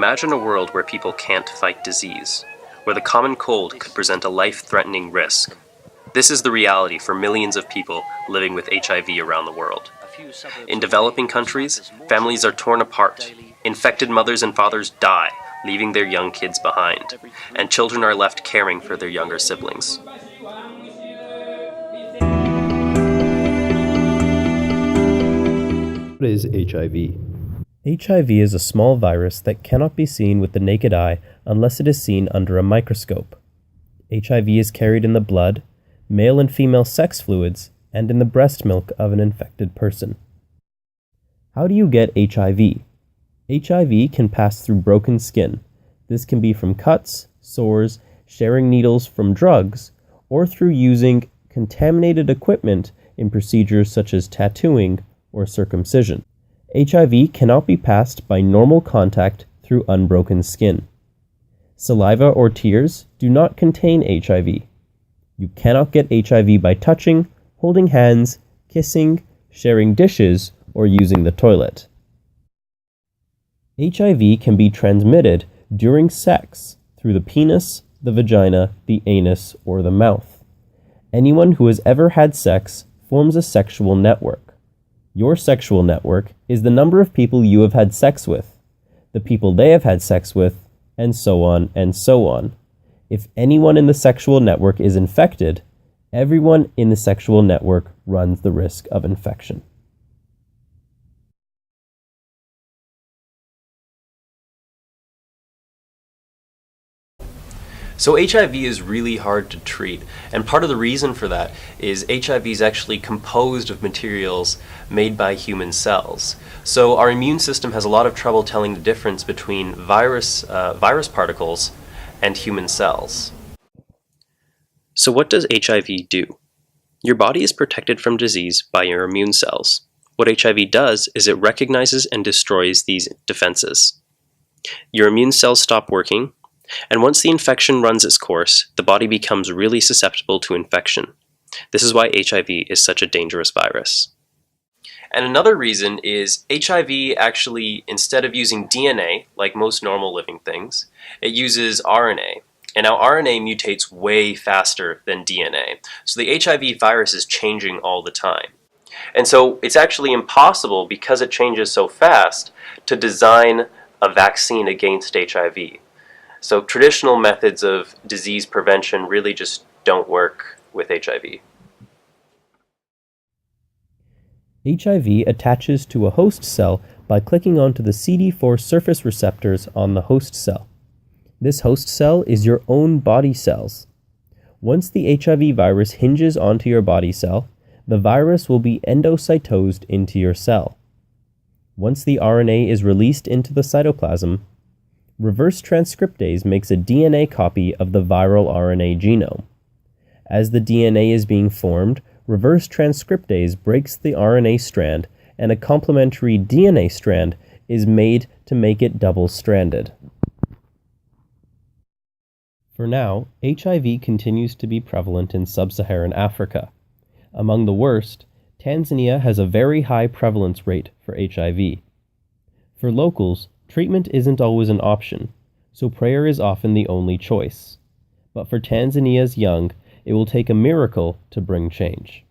Imagine a world where people can't fight disease, where the common cold could present a life-threatening risk. This is the reality for millions of people living with HIV around the world. In developing countries, families are torn apart. Infected mothers and fathers die, leaving their young kids behind, and children are left caring for their younger siblings. What is HIV? HIV is a small virus that cannot be seen with the naked eye unless it is seen under a microscope. HIV is carried in the blood, male and female sex fluids, and in the breast milk of an infected person. How do you get HIV? HIV can pass through broken skin. This can be from cuts, sores, sharing needles from drugs, or through using contaminated equipment in procedures such as tattooing or circumcision. HIV cannot be passed by normal contact through unbroken skin. Saliva or tears do not contain HIV. You cannot get HIV by touching, holding hands, kissing, sharing dishes, or using the toilet. HIV can be transmitted during sex through the penis, the vagina, the anus, or the mouth. Anyone who has ever had sex forms a sexual network. Your sexual network is the number of people you have had sex with, the people they have had sex with, and so on and so on. If anyone in the sexual network is infected, everyone in the sexual network runs the risk of infection. So HIV is really hard to treat, and part of the reason for that is HIV is actually composed of materials made by human cells. So our immune system has a lot of trouble telling the difference between virus particles and human cells. So what does HIV do? Your body is protected from disease by your immune cells. What HIV does is it recognizes and destroys these defenses. Your immune cells stop working, and once the infection runs its course, the body becomes really susceptible to infection. This is why HIV is such a dangerous virus. And another reason is HIV actually, instead of using DNA, like most normal living things, it uses RNA. And now RNA mutates way faster than DNA. So the HIV virus is changing all the time. And so it's actually impossible, because it changes so fast, to design a vaccine against HIV. So traditional methods of disease prevention really just don't work with HIV. HIV attaches to a host cell by clicking onto the CD4 surface receptors on the host cell. This host cell is your own body cells. Once the HIV virus hinges onto your body cell, the virus will be endocytosed into your cell. Once the RNA is released into the cytoplasm, reverse transcriptase makes a DNA copy of the viral RNA genome. As the DNA is being formed, reverse transcriptase breaks the RNA strand, and a complementary DNA strand is made to make it double-stranded. For now, HIV continues to be prevalent in sub-Saharan Africa. Among the worst, Tanzania has a very high prevalence rate for HIV. For locals, treatment isn't always an option, so prayer is often the only choice. But for Tanzania's young, it will take a miracle to bring change.